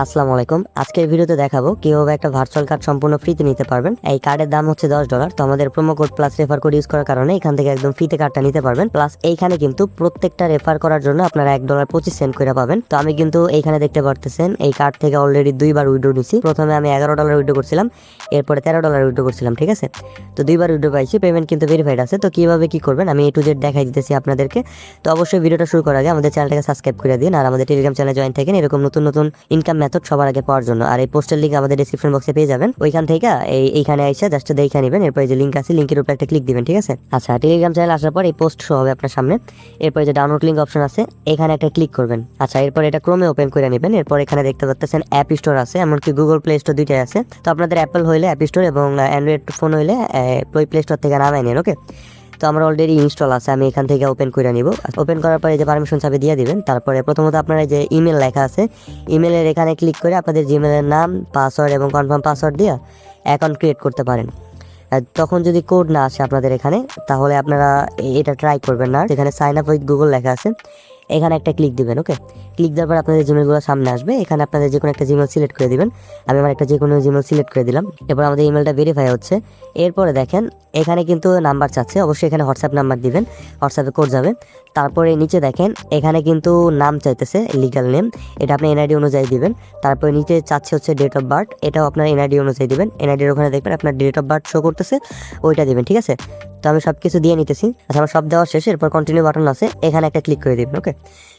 আসসালামু আলাইকুম। আজকের ভিডিওতে দেখাবো কিভাবে একটা ভার্চুয়াল কার্ড সম্পূর্ণ ফ্রিতে নিতে পারবেন। এই কার্ডের দাম হচ্ছে $10। তো আমাদের promo code plus refer code use করার কারণে এখান থেকে একদম ফ্রিতে কার্ডটা নিতে পারবেন। প্লাস এইখানে কিন্তু প্রত্যেকটা রেফার করার জন্য আপনারা $1.25 করে পাবেন। তো আমি কিন্তু এইখানে দেখতে পারতেছেন এই কার্ড থেকে অলরেডি 2বার উইথড্র নিছি। প্রথমে আমি $11 উইথড্র করছিলাম, এরপরে $13 উইথড্র করছিলাম, ঠিক আছে। তো 2বার উইথড্র পাইছি, পেমেন্ট কিন্তু ভেরিফাইড আছে। তো কিভাবে কি করবেন আমি A to Z দেখাই দিতেছি আপনাদেরকে। তো অবশ্যই ভিডিওটা শুরু করার আগে আমাদের চ্যানেলটাকে সাবস্ক্রাইব করে দিন আর আমাদের টেলিগ্রাম চ্যানেলে জয়েন থাকেন এরকম নতুন নতুন ইনকাম মেথড সবার আগে পাওয়ার জন্য। আর এই পোস্টের লিঙ্ক আমাদের ডেসক্রিপশন বক্সে পেয়ে যাবেন, ওইখান থেকে এইখানে এসে জাস্ট দেখে নেবেন। এরপর যে লিঙ্ক আছে লিঙ্কের উপর একটা ক্লিক দিবেন, ঠিক আছে। আচ্ছা, টেলিগ্রাম চ্যানেল আসার পর এই পোস্ট শো হবে আপনার সামনে। এরপর যে ডাউনলোড লিঙ্ক অপশন আছে এখানে একটা ক্লিক করবেন। আচ্ছা, এরপর এটা ক্রোমে ওপেন করে নেবেন। এরপর এখানে দেখতে পাচ্ছেন অ্যাপ স্টোর আছে, এমনকি গুগল প্লে স্টোর দুইটাই আছে। তো আপনাদের অ্যাপল হইলে অ্যাপ স্টোর এবং অ্যান্ড্রয়েড ফোন হইলে প্লে স্টোর থেকে নামাই নিন, ওকে। তো আমার অলরেডি ইনস্টল আছে, আমি এখান থেকে ওপেন করে নিব। ওপেন করার পরে যে পারমিশন চাবি দিয়ে দিবেন। তারপরে প্রথমত আপনারা যে ইমেল লেখা আছে ইমেলের এখানে ক্লিক করে আপনাদের জিমেলের নাম, পাসওয়ার্ড এবং কনফার্ম পাসওয়ার্ড দিয়ে অ্যাকাউন্ট ক্রিয়েট করতে পারেন। তখন যদি কোড না আসে আপনাদের এখানে তাহলে আপনারা এটা ট্রাই করবেন না। এখানে সাইন আপ উইথ গুগল লেখা আছে, এখানে একটা ক্লিক দিবেন, ওকে। ক্লিক দেওয়ার পর আপনাদের জিমেলগুলো সামনে আসবে। এখানে আপনাদের যে কোনো একটা জিমেল সিলেক্ট করে দিবেন। আমি আমার একটা যে কোনো জিমেল সিলেক্ট করে দিলাম। এরপর আমাদের ইমেলটা ভেরিফাই হচ্ছে। এরপরে দেখেন এখানে কিন্তু নাম্বার চাচ্ছে, অবশ্যই এখানে হোয়াটসঅ্যাপ নাম্বার দিবেন, হোয়াটসঅ্যাপে কোড যাবে। তারপরে নিচে দেখেন এখানে কিন্তু নাম চাইতেছে, লিগ্যাল নেম, এটা আপনি এনআইডি অনুযায়ী দিবেন। তারপরে নিচে চাচ্ছে হচ্ছে ডেট অফ বার্থ, এটাও আপনার এনআইডি অনুযায়ী দিবেন। এনআইডির ওখানে দেখবেন আপনার ডেট অফ বার্থ শো করতেছে, ওইটা দিবেন, ঠিক আছে। তো আমি সব কিছু দিয়ে নিতেছি। আচ্ছা, আমার সব দেওয়া শেষ। এরপর কন্টিনিউ বাটন আছে, এখানে একটা ক্লিক করে দিবেন, ওকে।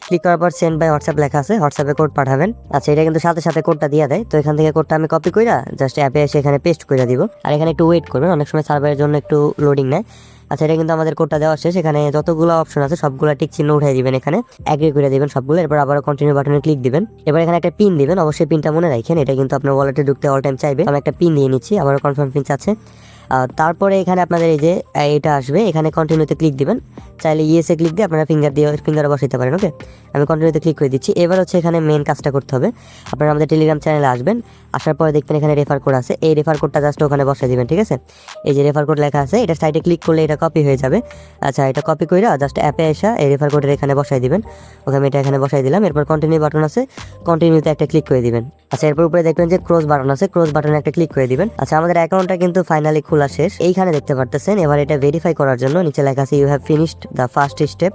ক্লিক করার পর সেন্ড বাই হোয়াটসঅ্যাপ লেখা আছে, হোয়াটসঅ্যাপে কোড পাঠাবেন। আচ্ছা, এটা কিন্তু সাথে সাথে কোডটা দিয়ে দেয়। তো এখান থেকে কোডটা আমি কপি করে জাস্ট অ্যাপে এসে এখানে পেস্ট করে দিব। আর এখানে একটু ওয়েট করবেন, অনেক সময় সার্ভারের জন্য একটু লোডিং নেয়। আচ্ছা, এটা কিন্তু আমাদের কোডটা দেওয়া শেষ। এখানে যতগুলো অপশন আছে সবগুলো টিক চিহ্ন উঠিয়ে দিবেন, এখানে এগ্রি করে দিবেন সবগুলো। এরপর আবার কন্টিনিউ বাটনে ক্লিক দিবেন। এবার এখানে একটা পিন দিবেন, অবশ্যই পিনটা মনে রাখেন, এটা কিন্তু আপনার ওয়ালেটে ঢুকতে অল টাইম চাইবে। আমি একটা পিন দিয়ে নিচ্ছি, আবার কনফার্ম পিন আছে। তারপরে এখানে আপনাদের এই যে এটা আসবে, এখানে কন্টিনিউতে ক্লিক দিবেন। চাইলে ইয়েসে ক্লিক দিয়ে আপনারা ফিঙ্গারে বসাইতে পারেন, ওকে। আমি কন্টিনিউতে ক্লিক করে দিচ্ছি। এবার হচ্ছে এখানে মেন কাজটা করতে হবে। আপনারা আমাদের টেলিগ্রাম চ্যানেলে আসবেন, আসার পরে দেখবেন এখানে রেফার কোড আছে, এই রেফার কোডটা জাস্ট ওখানে বসাই দিবেন, ঠিক আছে। এই যে রেফার কোড লেখা আছে এটা সাইডে ক্লিক করলে এটা কপি হয়ে যাবে। আচ্ছা, এটা কপি করে জাস্ট অ্যাপে এসে এই রেফার কোডের এখানে বসাই দিবেন, ওকে। আমি এটা এখানে বসাই দিলাম। এরপর কন্টিনিউ বাটন আছে, কন্টিনিউতে একটা ক্লিক করে দিবেন। আচ্ছা, এরপর উপরে দেখবেন যে ক্রস বাটন আছে, ক্রস বাটনে একটা ক্লিক করে দিবেন। আচ্ছা, আমাদের অ্যাকাউন্টটা কিন্তু ফাইনালি খোলা শেষ, এইখানে দেখতে পারতেছেন। এবার এটা ভেরিফাই করার জন্য নিচে লেখা আছে you have finished the first step.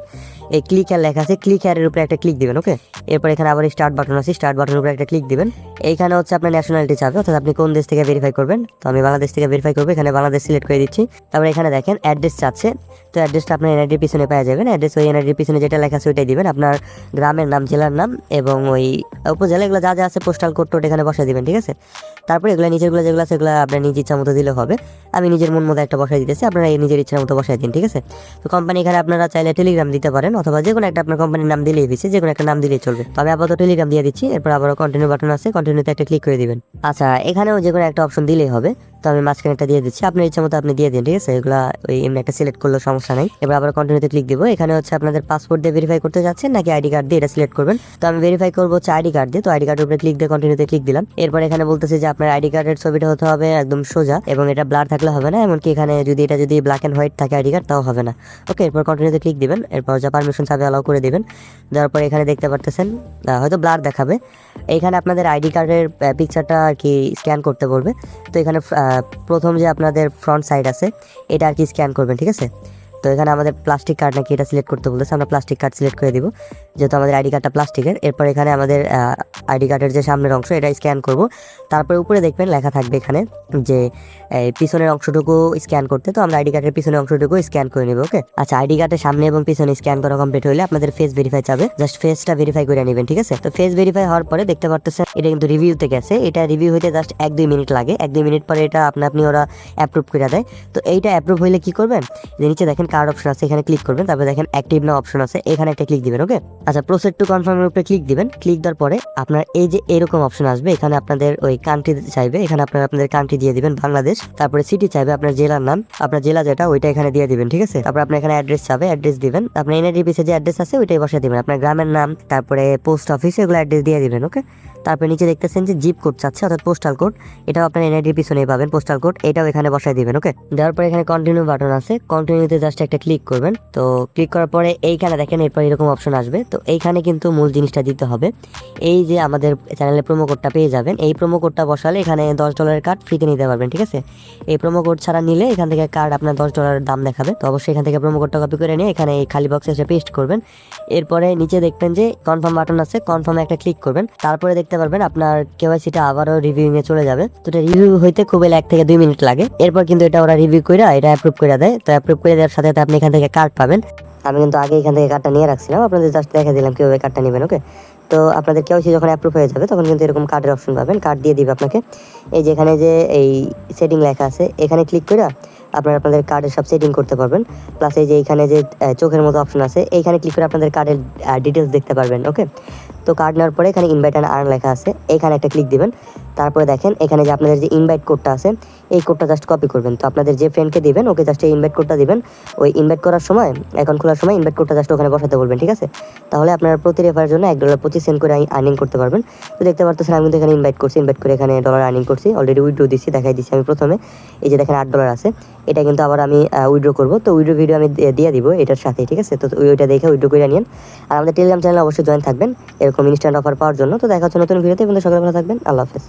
এই ক্লিক হেয়ার লেখা আছে, ক্লিক হেয়ারের উপরে একটা ক্লিক দিবেন, ওকে। এরপর এখানে আবার স্টার্ট বাটন আছে, স্টার্ট বাটনের উপরে একটা ক্লিক দিবেন। এইখানে হচ্ছে আপনার ন্যাশনালিটি চাবে, অর্থাৎ আপনি কোন দেশ থেকে ভেরিফাই করবেন। তো আমি বাংলাদেশ থেকে ভেরিফাই করবো, এখানে বাংলাদেশ সিলেক্ট করে দিচ্ছি। তারপর এখানে দেখেন অ্যাড্রেস চাচ্ছে, তো অ্যাড্রেসটা আপনার এনআইডির পিছনে পেয়ে যাবেন। অ্যাড্রেস ওই এনআইডির পিছনে যেটা লেখা আছে ওইটাই দিবেন, আপনার গ্রামের নাম, জেলার নাম এবং ওই উপজেলা এগুলো যা যা আছে পোস্টাল কোড টোড এখানে বসাই দিবেন, ঠিক আছে। তারপরে এগুলো নিচেরগুলো যেগুলো আছে সেগুলো আপনার নিজ ইচ্ছা মতো দিলে হবে। আমি নিজের মন মতো একটা বসাই দিতেছি, আপনারা এই নিজের ইচ্ছার মতো বসাই দিন, ঠিক আছে। তো কোম্পানি এখানে আপনারা চাইলে টেলিগ্রাম দিতে পারেন, অথবা যে কোনো একটা আপনার কোম্পানির নাম দিলেই বেশি, যে কোনো একটা নাম দিলেই চলবে। তো আমি আপাতত টেলিগ্রাম দিয়ে দিচ্ছি। এরপর আবার কন্টিনিউ বাটন আছে, কন্টিনিউতে একটা ক্লিক করে দিবেন। আচ্ছা, এখানেও যে কোনো একটা অপশন দিলেই হবে। তো আমি মাঝখানে একটা দিয়ে দিচ্ছি, আপনার ইচ্ছা মতো আপনি দিয়ে দিন, ঠিক আছে। এগুলা ওই এমনি একটা সিলেক্ট করলেও সমস্যা নেই। এবার আবার কন্টিনিউতে ক্লিক দিব। এখানে হচ্ছে আপনাদের পাসপোর্ট দিয়ে ভেরিফাই করতে যাচ্ছেন নাকি আইডি কার্ড দিয়ে, এটা সিলেক্ট করবেন। তো আমি ভেরিফাই করবো হচ্ছে আইডি কার্ড দিয়ে। তো আইডি কার্ডের উপরে ক্লিক দিয়ে কন্টিনিউতে ক্লিক দিলাম। এরপর এখানে বলতেছে যে আপনার আইডি কার্ডের ছবিটা হতে হবে একদম সোজা এবং এটা ব্লার থাকলে হবে না, এমনকি এখানে যদি ব্ল্যাক এন্ড হোয়াইট থাকে আইডি কার্ড তাও হবে না, ওকে। এরপর কন্টিনিউতে ক্লিক দিবেন। এরপর যা পারমিশন চাবে অ্যালাউ করে দিবেন। দেওয়ার পর এখানে দেখতে পারতেছেন হয়তো ব্লার দেখাবে। এইখানে আপনাদের আইডি কার্ডের পিকচারটা আর কি স্ক্যান করতে বলবে। তো এখানে প্রথম যে আপনাদের ফ্রন্ট সাইড আছে এটা আর কি স্ক্যান করবেন, ঠিক আছে। তো এখানে আমাদের প্লাস্টিক কার্ড নাকি এটা সিলেক্ট করতে বলতেছে, আমরা প্লাস্টিক কার্ড সিলেক্ট করে দিব যেহেতু আমাদের আইডি কার্ডটা প্লাস্টিকের। এরপর এখানে আমাদের আইডি কার্ডের যে সামনের অংশ এটা স্ক্যান করব। তারপরে উপরে দেখবেন লেখা থাকবে এখানে যে পিছনের অংশটুকু স্ক্যান করতে। তো আমরা আইডি কার্ডের পিছনের অংশটুকু স্ক্যান করে নেব, ওকে। আচ্ছা, আইডি কার্ডের সামনে এবং পিছনে স্ক্যান করা কমপ্লিট হলে আপনাদের ফেস ভেরিফাই চাবে, জাস্ট ফেসটা ভেরিফাই করে নেবেন, ঠিক আছে। তো ফেস ভেরিফাই হওয়ার পরে দেখতে পারতেছেন এটা কিন্তু রিভিউতে গেছে। এটা রিভিউ হইতে জাস্ট 1-2 মিনিট লাগে, 1-2 মিনিট পরে এটা আপনি ওরা অ্যাপ্রুভ করে দেয়। তো এইটা অ্যাপ্রুভ হইলে কি করবেন, যে নিচে দেখেন কার্ড অপশন আছে, এখানে ক্লিক করবেন। তারপরে দেখেন অ্যাক্টিভ নাও অপশন আছে, এখানে একটা ক্লিক দিবেন, ওকে। আচ্ছা, প্রসেড টু কনফার্মের উপরে ক্লিক দিবেন। ক্লিক দেওয়ার পরে আপনার এই যে এরকম অপশন আসবে, এখানে আপনাদের ওই কান্ট্রি চাইবে, এখানে আপনাদের কান্ট্রি দিয়ে দিবেন বাংলাদেশ। তারপরে সিটি চাইবে, আপনার জেলার নাম, আপনার জেলা যেটা ওইটা এখানে দিয়ে দিবেন, ঠিক আছে। তারপর আপনার এখানে অ্যাড্রেস চাবে, অ্যাড্রেস দিবেন। আপনার এনআইডি পিছে যে অ্যাড্রেস আছে ওইটাই বসিয়ে দিবেন, আপনার গ্রামের নাম, তারপরে পোস্ট অফিস, এগুলো অ্যাড্রেস দিয়ে দিবেন, ওকে। তারপরে নিচে দেখতেছেন যে জিপ কোড চাচ্ছে, অর্থাৎ পোস্টাল কোড, এটাও আপনার এনআইডির পিছনেই পাবেন পোস্টাল কোড, এটাও এখানে বসাই দিবেন, ওকে। দেওয়ার পরে এখানে কন্টিনিউ বাটন আছে, কন্টিনিউতে জাস্ট একটা ক্লিক করবেন। তো ক্লিক করার পরে এইখানে দেখেন এরপর এরকম অপশন আসবে। তো এইখানে কিন্তু মূল জিনিসটা দিতে হবে, এই যে আমাদের চ্যানেলের প্রোমো কোডটা পেয়ে যাবেন, এই প্রোমো কোডটা বসালে এখানে $10 কার্ড ফ্রিতে নিতে পারবেন। ঠিক আছে, এই প্রোমো কোড ছাড়া নিলে এখান থেকে কার্ড আপনার $10 দাম দেখাবে। তো অবশ্যই এখান থেকে প্রোমো কোডটা কপি করে নিয়ে এখানে এই খালি বক্সে এসে পেস্ট করবেন। এরপরে নিচে দেখবেন যে কনফার্ম বাটন আছে, কনফার্মে একটা ক্লিক করবেন। তারপরে দেখতে পারবেন আপনার কেওয়াইসিটা আবারও রিভিউইং এ চলে যাবে। তো এটা রিভিউ হইতে খুব 1 থেকে 2 মিনিট লাগে। এরপর কিন্তু এটা ওরা রিভিউ করে এটা অ্যাপ্রুভ করে দেয়। তো অ্যাপ্রুভ করে দেওয়ার সাথে সাথে আপনি এখান থেকে কার্ড পাবেন। আমি কিন্তু আগে এখান থেকে কার্ডটা নিয়ে রাখছিলাম, আপনাদের জাস্ট দেখা দিলাম কীভাবে কার্ডটা নেবেন। ওকে, তো আপনাদের কেওয়াইসি যখন অ্যাপ্রুভ হয়ে যাবে তখন কিন্তু এরকম কার্ডের অপশন পাবেন, কার্ড দিয়ে দিবে আপনাকে। এই যে এখানে যে এই সেটিং লেখা আছে এখানে ক্লিক করে আপনাদের কার্ডের সব সেটিং করতে পারবেন। প্লাস এই যে এইখানে যে চোখের মতো অপশন আছে এইখানে ক্লিক করে আপনাদের কার্ডের ডিটেলস দেখতে পারবেন। ওকে, তো কার্ড নেওয়ার পরে এখানে ইনভাইট অ্যান্ড আর্ন লেখা আছে, এখানে একটা ক্লিক দিবেন। তারপরে দেখেন এখানে যে আপনাদের যে ইনভাইট কোডটা আছে এই কোডটা জাস্ট কপি করবেন। তো আপনাদের যে ফ্রেন্ডকে দিবেন ওকে জাস্ট এই ইনভাইট কোডটা দিবেন। ওই ইনভাইট করার সময় অ্যাকাউন্ট খোলার সময় ইনভাইট কোডটা জাস্ট ওখানে বসাতে বলবেন। ঠিক আছে, তাহলে আপনারা প্রতি রেফারের জন্য $1.25 করে আর্নিং করতে পারবেন। তো দেখতে পারতেছেন আমি কিন্তু এখানে ইনভাইট করছি, ইনভাইট করে এখানে ডলার আর্নিং করছি। অলরেডি উইথড্র দিচ্ছি, দেখাই দিচ্ছি আমি প্রথমে। এই যে দেখেন $8 আছে, এটা কিন্তু আবার আমি উইথড্র করবো। তো উইথড্র ভিডিও আমি দিয়ে দিব এটার সাথে। ঠিক আছে, তো ওইটা দেখে উইথড্র করে নিন। আর আমাদের টেলিগ্রাম চ্যানেলে অবশ্যই জয়েন থাকবেন এরকম ইনস্ট্যান্ট অফার পাওয়ার জন্য। তো দেখা হচ্ছে নতুন ভিডিওতে, কিন্তু সকালে ভালো থাকবেন। আল্লাহ হাফেজ।